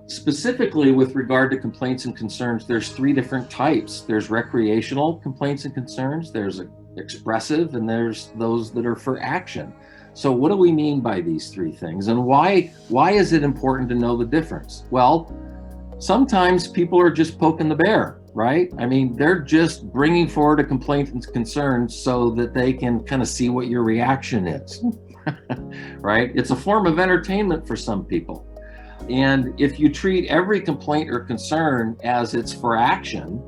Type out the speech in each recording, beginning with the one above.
Specifically with regard to complaints and concerns, there's three different types. There's recreational complaints and concerns, there's expressive, and there's those that are for action. So what do we mean by these three things, and why is it important to know the difference? Well, sometimes people are just poking the bear, right? I mean, they're just bringing forward a complaint and concern so that they can kind of see what your reaction is, right? It's a form of entertainment for some people. And if you treat every complaint or concern as it's for action,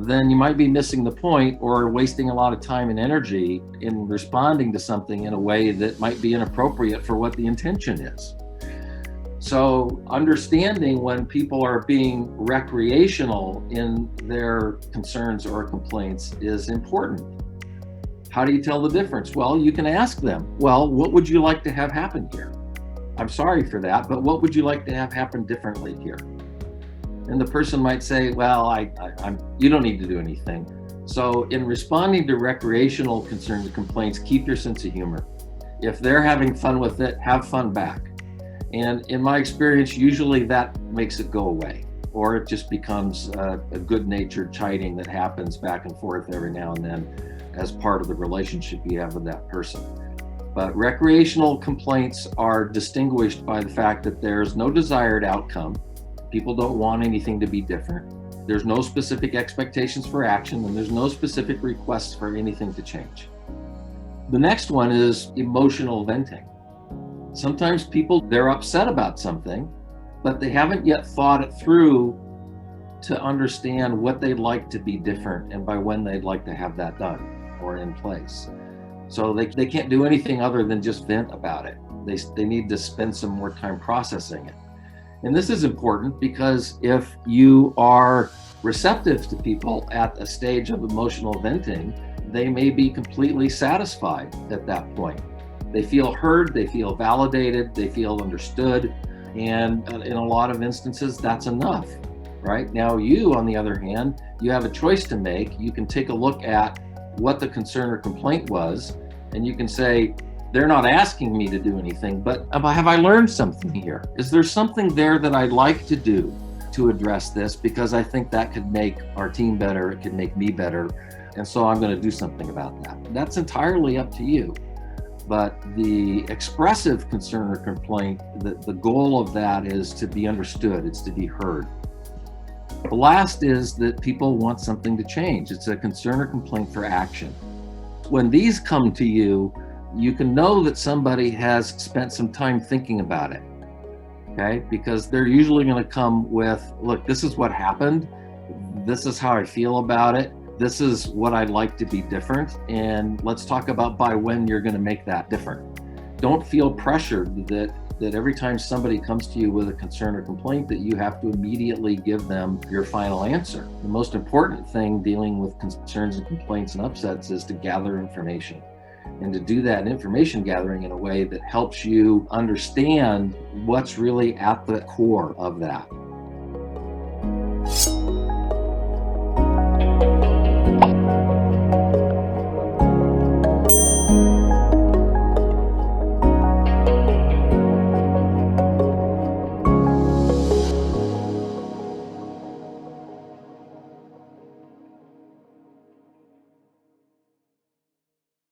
then you might be missing the point or wasting a lot of time and energy in responding to something in a way that might be inappropriate for what the intention is. So understanding when people are being recreational in their concerns or complaints is important. How do you tell the difference? Well, you can ask them, well, what would you like to have happen here? I'm sorry for that, but what would you like to have happen differently here? And the person might say, well, you don't need to do anything. So in responding to recreational concerns and complaints, keep your sense of humor. If they're having fun with it, have fun back. And in my experience, usually that makes it go away, or it just becomes a good-natured chiding that happens back and forth every now and then as part of the relationship you have with that person. But recreational complaints are distinguished by the fact that there's no desired outcome. People don't want anything to be different. There's no specific expectations for action, and there's no specific requests for anything to change. The next one is emotional venting. Sometimes people, they're upset about something, but they haven't yet thought it through to understand what they'd like to be different and by when they'd like to have that done or in place. So they can't do anything other than just vent about it. They need to spend some more time processing it. And this is important because if you are receptive to people at a stage of emotional venting, they may be completely satisfied at that point. They feel heard, they feel validated, they feel understood, and in a lot of instances, that's enough, right? Now you, on the other hand, you have a choice to make. You can take a look at what the concern or complaint was, and you can say, they're not asking me to do anything, but have I learned something here? Is there something there that I'd like to do to address this? Because I think that could make our team better, it could make me better, and so I'm going to do something about that. That's entirely up to you. But the expressive concern or complaint, the goal of that is to be understood, it's to be heard. The last is that people want something to change. It's a concern or complaint for action. When these come to you, you can know that somebody has spent some time thinking about it, okay? Because they're usually going to come with, look, this is what happened. This is how I feel about it. This is what I'd like to be different. And let's talk about by when you're going to make that different. Don't feel pressured that every time somebody comes to you with a concern or complaint that you have to immediately give them your final answer. The most important thing dealing with concerns and complaints and upsets is to gather information, and to do that information gathering in a way that helps you understand what's really at the core of that.